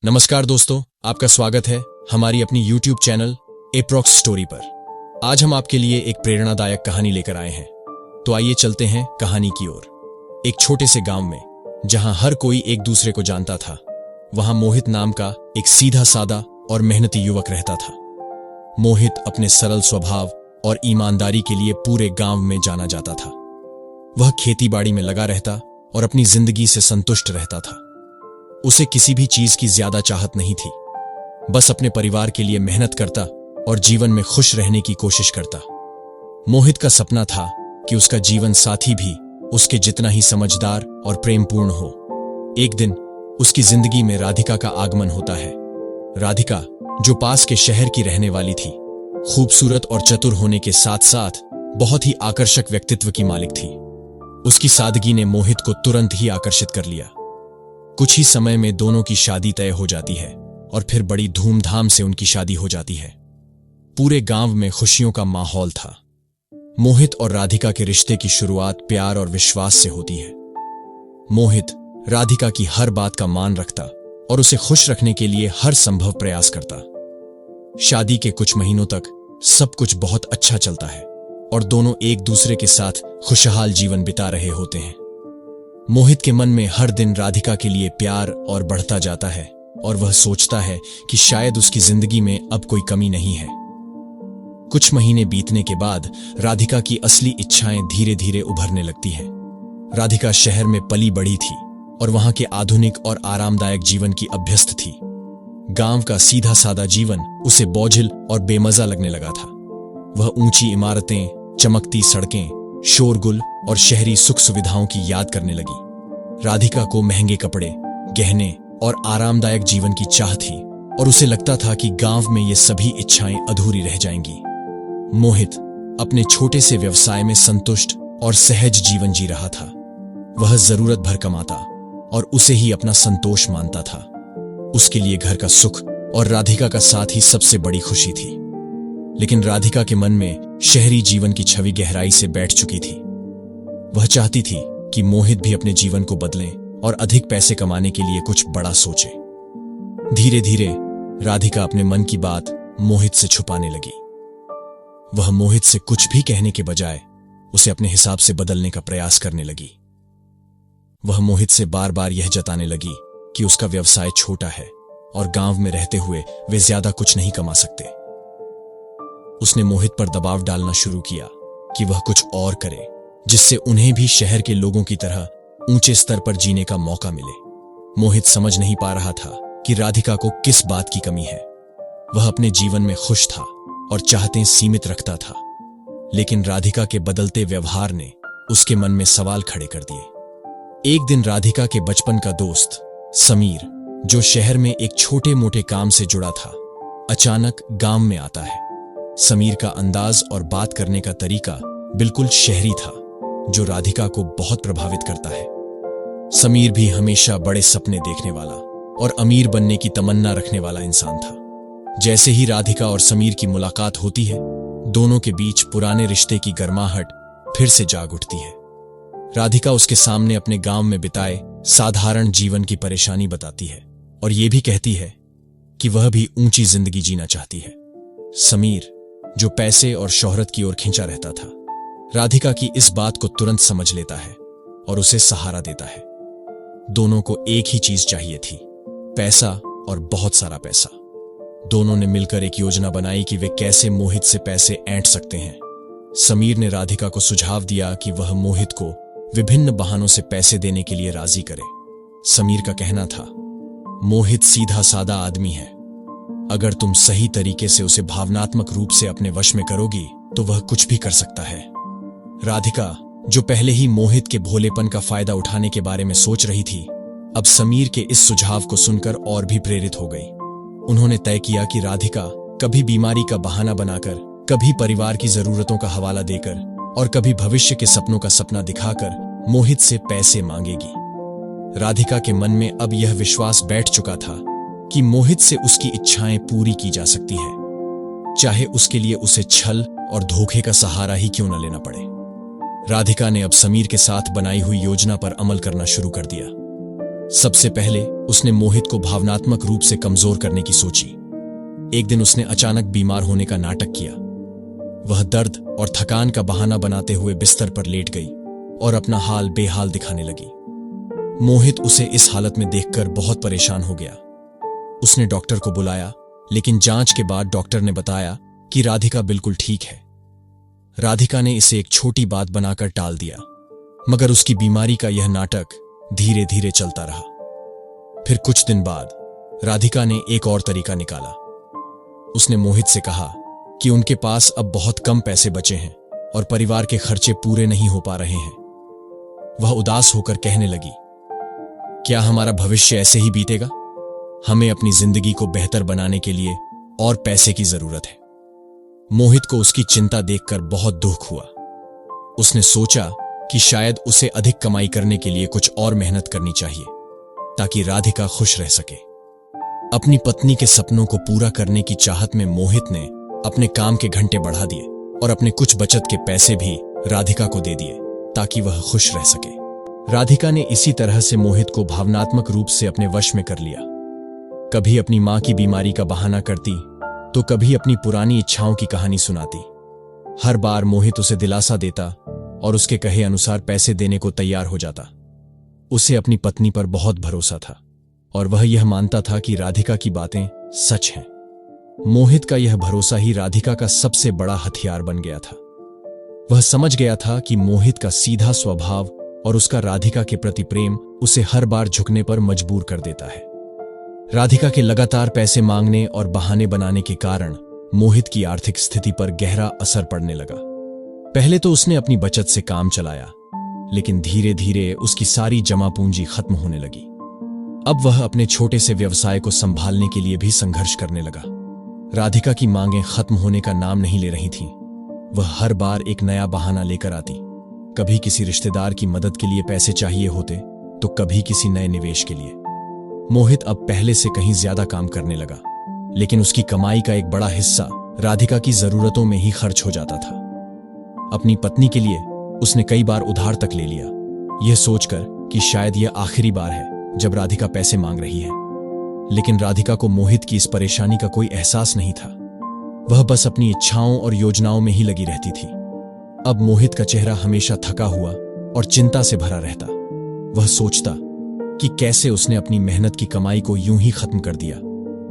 नमस्कार दोस्तों, आपका स्वागत है हमारी अपनी YouTube चैनल एप्रॉक्स स्टोरी पर। आज हम आपके लिए एक प्रेरणादायक कहानी लेकर आए हैं। तो आइए चलते हैं कहानी की ओर। एक छोटे से गांव में, जहां हर कोई एक दूसरे को जानता था, वहां मोहित नाम का एक सीधा सादा और मेहनती युवक रहता था। मोहित अपने सरल स्वभाव और ईमानदारी के लिए पूरे गांव में जाना जाता था। वह खेतीबाड़ी में लगा रहता और अपनी जिंदगी से संतुष्ट रहता था। उसे किसी भी चीज की ज्यादा चाहत नहीं थी, बस अपने परिवार के लिए मेहनत करता और जीवन में खुश रहने की कोशिश करता। मोहित का सपना था कि उसका जीवन साथी भी उसके जितना ही समझदार और प्रेमपूर्ण हो। एक दिन उसकी जिंदगी में राधिका का आगमन होता है। राधिका, जो पास के शहर की रहने वाली थी, खूबसूरत और चतुर होने के साथ साथ बहुत ही आकर्षक व्यक्तित्व की मालिक थी। उसकी सादगी ने मोहित को तुरंत ही आकर्षित कर लिया। कुछ ही समय में दोनों की शादी तय हो जाती है और फिर बड़ी धूमधाम से उनकी शादी हो जाती है। पूरे गांव में खुशियों का माहौल था। मोहित और राधिका के रिश्ते की शुरुआत प्यार और विश्वास से होती है। मोहित राधिका की हर बात का मान रखता और उसे खुश रखने के लिए हर संभव प्रयास करता। शादी के कुछ महीनों तक सब कुछ बहुत अच्छा चलता है और दोनों एक दूसरे के साथ खुशहाल जीवन बिता रहे होते हैं। मोहित के मन में हर दिन राधिका के लिए प्यार और बढ़ता जाता है और वह सोचता है कि शायद उसकी जिंदगी में अब कोई कमी नहीं है। कुछ महीने बीतने के बाद राधिका की असली इच्छाएं धीरे धीरे उभरने लगती हैं। राधिका शहर में पली बढ़ी थी और वहां के आधुनिक और आरामदायक जीवन की अभ्यस्त थी। गांव का सीधा सादा जीवन उसे बोझिल और बेमजा लगने लगा था। वह ऊंची इमारतें, चमकती सड़कें, शोरगुल और शहरी सुख सुविधाओं की याद करने लगी। राधिका को महंगे कपड़े, गहने और आरामदायक जीवन की चाह थी और उसे लगता था कि गांव में ये सभी इच्छाएं अधूरी रह जाएंगी। मोहित अपने छोटे से व्यवसाय में संतुष्ट और सहज जीवन जी रहा था। वह जरूरत भर कमाता और उसे ही अपना संतोष मानता था। उसके लिए घर का सुख और राधिका का साथ ही सबसे बड़ी खुशी थी। लेकिन राधिका के मन में शहरी जीवन की छवि गहराई से बैठ चुकी थी। वह चाहती थी कि मोहित भी अपने जीवन को बदले और अधिक पैसे कमाने के लिए कुछ बड़ा सोचे। धीरे धीरे राधिका अपने मन की बात मोहित से छुपाने लगी। वह मोहित से कुछ भी कहने के बजाय उसे अपने हिसाब से बदलने का प्रयास करने लगी। वह मोहित से बार बार यह जताने लगी कि उसका व्यवसाय छोटा है और गांव में रहते हुए वे ज्यादा कुछ नहीं कमा सकते। उसने मोहित पर दबाव डालना शुरू किया कि वह कुछ और करे, जिससे उन्हें भी शहर के लोगों की तरह ऊंचे स्तर पर जीने का मौका मिले। मोहित समझ नहीं पा रहा था कि राधिका को किस बात की कमी है। वह अपने जीवन में खुश था और चाहतें सीमित रखता था, लेकिन राधिका के बदलते व्यवहार ने उसके मन में सवाल खड़े कर दिए। एक दिन राधिका के बचपन का दोस्त समीर, जो शहर में एक छोटे मोटे काम से जुड़ा था, अचानक गांव में आता है। समीर का अंदाज और बात करने का तरीका बिल्कुल शहरी था, जो राधिका को बहुत प्रभावित करता है। समीर भी हमेशा बड़े सपने देखने वाला और अमीर बनने की तमन्ना रखने वाला इंसान था। जैसे ही राधिका और समीर की मुलाकात होती है, दोनों के बीच पुराने रिश्ते की गर्माहट फिर से जाग उठती है। राधिका उसके सामने अपने गांव में बिताए साधारण जीवन की परेशानी बताती है और यह भी कहती है कि वह भी ऊंची जिंदगी जीना चाहती है। समीर, जो पैसे और शोहरत की ओर खिंचा रहता था, राधिका की इस बात को तुरंत समझ लेता है और उसे सहारा देता है। दोनों को एक ही चीज चाहिए थी, पैसा और बहुत सारा पैसा। दोनों ने मिलकर एक योजना बनाई कि वे कैसे मोहित से पैसे ऐंठ सकते हैं। समीर ने राधिका को सुझाव दिया कि वह मोहित को विभिन्न बहानों से पैसे देने के लिए राजी करे। समीर का कहना था, मोहित सीधा सादा आदमी है। अगर तुम सही तरीके से उसे भावनात्मक रूप से अपने वश में करोगी तो वह कुछ भी कर सकता है। राधिका, जो पहले ही मोहित के भोलेपन का फायदा उठाने के बारे में सोच रही थी, अब समीर के इस सुझाव को सुनकर और भी प्रेरित हो गई। उन्होंने तय किया कि राधिका कभी बीमारी का बहाना बनाकर, कभी परिवार की जरूरतों का हवाला देकर और कभी भविष्य के सपनों का सपना दिखाकर मोहित से पैसे मांगेगी। राधिका के मन में अब यह विश्वास बैठ चुका था कि मोहित से उसकी इच्छाएं पूरी की जा सकती है, चाहे उसके लिए उसे छल और धोखे का सहारा ही क्यों न लेना पड़े। राधिका ने अब समीर के साथ बनाई हुई योजना पर अमल करना शुरू कर दिया। सबसे पहले उसने मोहित को भावनात्मक रूप से कमजोर करने की सोची। एक दिन उसने अचानक बीमार होने का नाटक किया। वह दर्द और थकान का बहाना बनाते हुए बिस्तर पर लेट गई और अपना हाल बेहाल दिखाने लगी। मोहित उसे इस हालत में देखकर बहुत परेशान हो गया। उसने डॉक्टर को बुलाया, लेकिन जांच के बाद डॉक्टर ने बताया कि राधिका बिल्कुल ठीक है। राधिका ने इसे एक छोटी बात बनाकर टाल दिया, मगर उसकी बीमारी का यह नाटक धीरे धीरे चलता रहा। फिर कुछ दिन बाद राधिका ने एक और तरीका निकाला। उसने मोहित से कहा कि उनके पास अब बहुत कम पैसे बचे हैं और परिवार के खर्चे पूरे नहीं हो पा रहे हैं। वह उदास होकर कहने लगी, क्या हमारा भविष्य ऐसे ही बीतेगा? हमें अपनी जिंदगी को बेहतर बनाने के लिए और पैसे की जरूरत है। मोहित को उसकी चिंता देखकर बहुत दुख हुआ। उसने सोचा कि शायद उसे अधिक कमाई करने के लिए कुछ और मेहनत करनी चाहिए ताकि राधिका खुश रह सके। अपनी पत्नी के सपनों को पूरा करने की चाहत में मोहित ने अपने काम के घंटे बढ़ा दिए और अपने कुछ बचत के पैसे भी राधिका को दे दिए ताकि वह खुश रह सके। राधिका ने इसी तरह से मोहित को भावनात्मक रूप से अपने वश में कर लिया। कभी अपनी मां की बीमारी का बहाना करती तो कभी अपनी पुरानी इच्छाओं की कहानी सुनाती। हर बार मोहित उसे दिलासा देता और उसके कहे अनुसार पैसे देने को तैयार हो जाता। उसे अपनी पत्नी पर बहुत भरोसा था और वह यह मानता था कि राधिका की बातें सच हैं। मोहित का यह भरोसा ही राधिका का सबसे बड़ा हथियार बन गया था। वह समझ गया था कि मोहित का सीधा स्वभाव और उसका राधिका के प्रति प्रेम उसे हर बार झुकने पर मजबूर कर देता है। राधिका के लगातार पैसे मांगने और बहाने बनाने के कारण मोहित की आर्थिक स्थिति पर गहरा असर पड़ने लगा। पहले तो उसने अपनी बचत से काम चलाया, लेकिन धीरे धीरे उसकी सारी जमा पूंजी खत्म होने लगी। अब वह अपने छोटे से व्यवसाय को संभालने के लिए भी संघर्ष करने लगा। राधिका की मांगें खत्म होने का नाम नहीं ले रही थीं। वह हर बार एक नया बहाना लेकर आती। कभी किसी रिश्तेदार की मदद के लिए पैसे चाहिए होते तो कभी किसी नए निवेश के लिए। मोहित अब पहले से कहीं ज्यादा काम करने लगा, लेकिन उसकी कमाई का एक बड़ा हिस्सा राधिका की जरूरतों में ही खर्च हो जाता था। अपनी पत्नी के लिए उसने कई बार उधार तक ले लिया, यह सोचकर कि शायद यह आखिरी बार है जब राधिका पैसे मांग रही है। लेकिन राधिका को मोहित की इस परेशानी का कोई एहसास नहीं था। वह बस अपनी इच्छाओं और योजनाओं में ही लगी रहती थी। अब मोहित का चेहरा हमेशा थका हुआ और चिंता से भरा रहता। वह सोचता कि कैसे उसने अपनी मेहनत की कमाई को यूं ही खत्म कर दिया,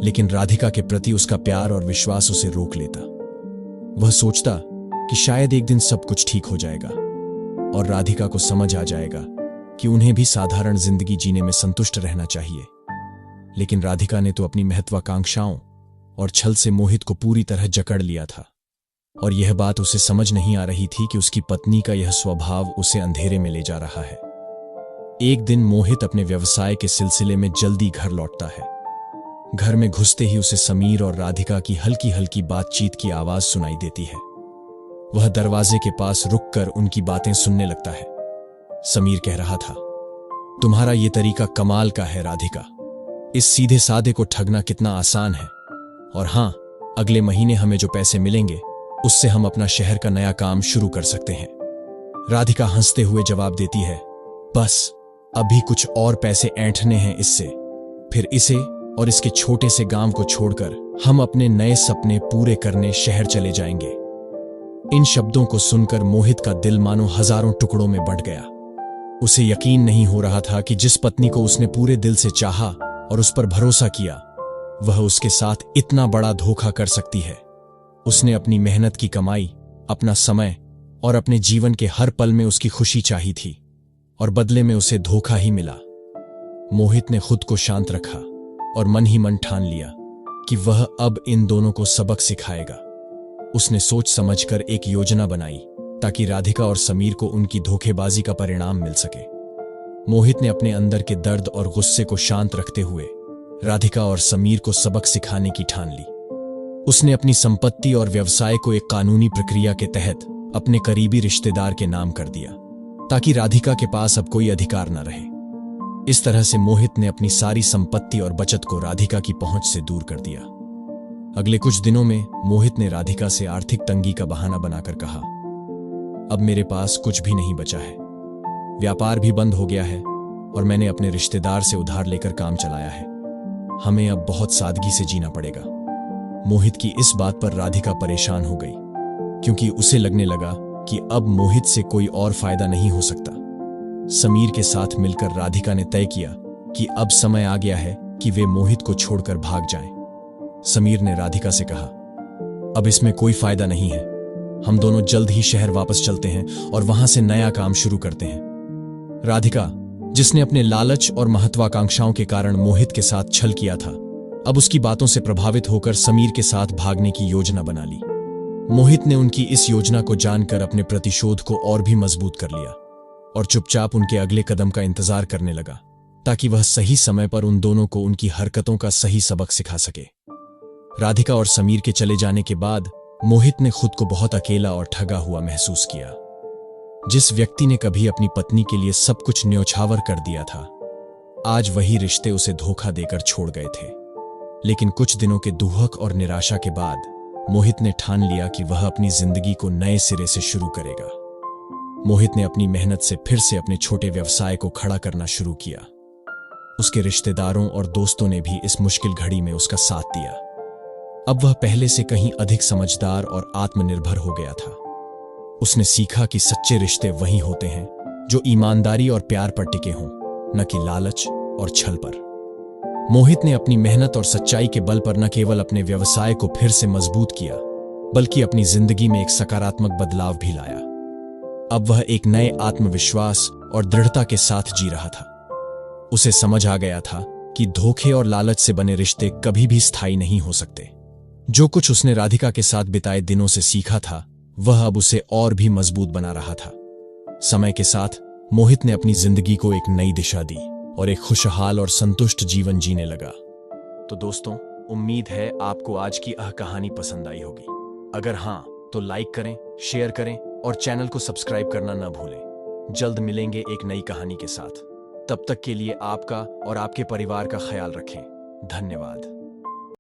लेकिन राधिका के प्रति उसका प्यार और विश्वास उसे रोक लेता। वह सोचता कि शायद एक दिन सब कुछ ठीक हो जाएगा और राधिका को समझ आ जाएगा कि उन्हें भी साधारण जिंदगी जीने में संतुष्ट रहना चाहिए। लेकिन राधिका ने तो अपनी महत्वाकांक्षाओं और छल से मोहित को पूरी तरह जकड़ लिया था, और यह बात उसे समझ नहीं आ रही थी कि उसकी पत्नी का यह स्वभाव उसे अंधेरे में ले जा रहा है। एक दिन मोहित अपने व्यवसाय के सिलसिले में जल्दी घर लौटता है। घर में घुसते ही उसे समीर और राधिका की हल्की हल्की बातचीत की आवाज सुनाई देती है। वह दरवाजे के पास रुककर उनकी बातें सुनने लगता है। समीर कह रहा था, तुम्हारा ये तरीका कमाल का है राधिका। इस सीधे साधे को ठगना कितना आसान है। और हां, अगले महीने हमें जो पैसे मिलेंगे उससे हम अपना शहर का नया काम शुरू कर सकते हैं। राधिका हंसते हुए जवाब देती है, बस अभी कुछ और पैसे ऐंठने हैं इससे, फिर इसे और इसके छोटे से गांव को छोड़कर हम अपने नए सपने पूरे करने शहर चले जाएंगे। इन शब्दों को सुनकर मोहित का दिल मानो हजारों टुकड़ों में बंट गया। उसे यकीन नहीं हो रहा था कि जिस पत्नी को उसने पूरे दिल से चाहा और उस पर भरोसा किया, वह उसके साथ इतना बड़ा धोखा कर सकती है। उसने अपनी मेहनत की कमाई, अपना समय और अपने जीवन के हर पल में उसकी खुशी चाही थी, और बदले में उसे धोखा ही मिला। मोहित ने खुद को शांत रखा और मन ही मन ठान लिया कि वह अब इन दोनों को सबक सिखाएगा। उसने सोच समझकर एक योजना बनाई ताकि राधिका और समीर को उनकी धोखेबाजी का परिणाम मिल सके। मोहित ने अपने अंदर के दर्द और गुस्से को शांत रखते हुए राधिका और समीर को सबक सिखाने की ठान ली। उसने अपनी संपत्ति और व्यवसाय को एक कानूनी प्रक्रिया के तहत अपने करीबी रिश्तेदार के नाम कर दिया ताकि राधिका के पास अब कोई अधिकार न रहे। इस तरह से मोहित ने अपनी सारी संपत्ति और बचत को राधिका की पहुंच से दूर कर दिया। अगले कुछ दिनों में मोहित ने राधिका से आर्थिक तंगी का बहाना बनाकर कहा, अब मेरे पास कुछ भी नहीं बचा है, व्यापार भी बंद हो गया है और मैंने अपने रिश्तेदार से उधार लेकर काम चलाया है। हमें अब बहुत सादगी से जीना पड़ेगा। मोहित की इस बात पर राधिका परेशान हो गई, क्योंकि उसे लगने लगा कि अब मोहित से कोई और फायदा नहीं हो सकता। समीर के साथ मिलकर राधिका ने तय किया कि अब समय आ गया है कि वे मोहित को छोड़कर भाग जाएं। समीर ने राधिका से कहा, अब इसमें कोई फायदा नहीं है। हम दोनों जल्द ही शहर वापस चलते हैं और वहां से नया काम शुरू करते हैं। राधिका, जिसने अपने लालच और महत्वाकांक्षाओं के कारण मोहित के साथ छल किया था, अब उसकी बातों से प्रभावित होकर समीर के साथ भागने की योजना बना ली। मोहित ने उनकी इस योजना को जानकर अपने प्रतिशोध को और भी मजबूत कर लिया और चुपचाप उनके अगले कदम का इंतजार करने लगा, ताकि वह सही समय पर उन दोनों को उनकी हरकतों का सही सबक सिखा सके। राधिका और समीर के चले जाने के बाद मोहित ने खुद को बहुत अकेला और ठगा हुआ महसूस किया। जिस व्यक्ति ने कभी अपनी पत्नी के लिए सब कुछ न्योछावर कर दिया था, आज वही रिश्ते उसे धोखा देकर छोड़ गए थे। लेकिन कुछ दिनों के दुहक और निराशा के बाद मोहित ने ठान लिया कि वह अपनी जिंदगी को नए सिरे से शुरू करेगा। मोहित ने अपनी मेहनत से फिर से अपने छोटे व्यवसाय को खड़ा करना शुरू किया। उसके रिश्तेदारों और दोस्तों ने भी इस मुश्किल घड़ी में उसका साथ दिया। अब वह पहले से कहीं अधिक समझदार और आत्मनिर्भर हो गया था। उसने सीखा कि सच्चे रिश्ते वही होते हैं जो ईमानदारी और प्यार पर टिके हों, न कि लालच और छल पर। मोहित ने अपनी मेहनत और सच्चाई के बल पर न केवल अपने व्यवसाय को फिर से मजबूत किया, बल्कि अपनी जिंदगी में एक सकारात्मक बदलाव भी लाया। अब वह एक नए आत्मविश्वास और दृढ़ता के साथ जी रहा था। उसे समझ आ गया था कि धोखे और लालच से बने रिश्ते कभी भी स्थायी नहीं हो सकते। जो कुछ उसने राधिका के साथ बिताए दिनों से सीखा था, वह अब उसे और भी मजबूत बना रहा था। समय के साथ मोहित ने अपनी जिंदगी को एक नई दिशा दी और एक खुशहाल और संतुष्ट जीवन जीने लगा। तो दोस्तों, उम्मीद है आपको आज की यह कहानी पसंद आई होगी। अगर हां, तो लाइक करें, शेयर करें और चैनल को सब्सक्राइब करना न भूलें। जल्द मिलेंगे एक नई कहानी के साथ। तब तक के लिए आपका और आपके परिवार का ख्याल रखें। धन्यवाद।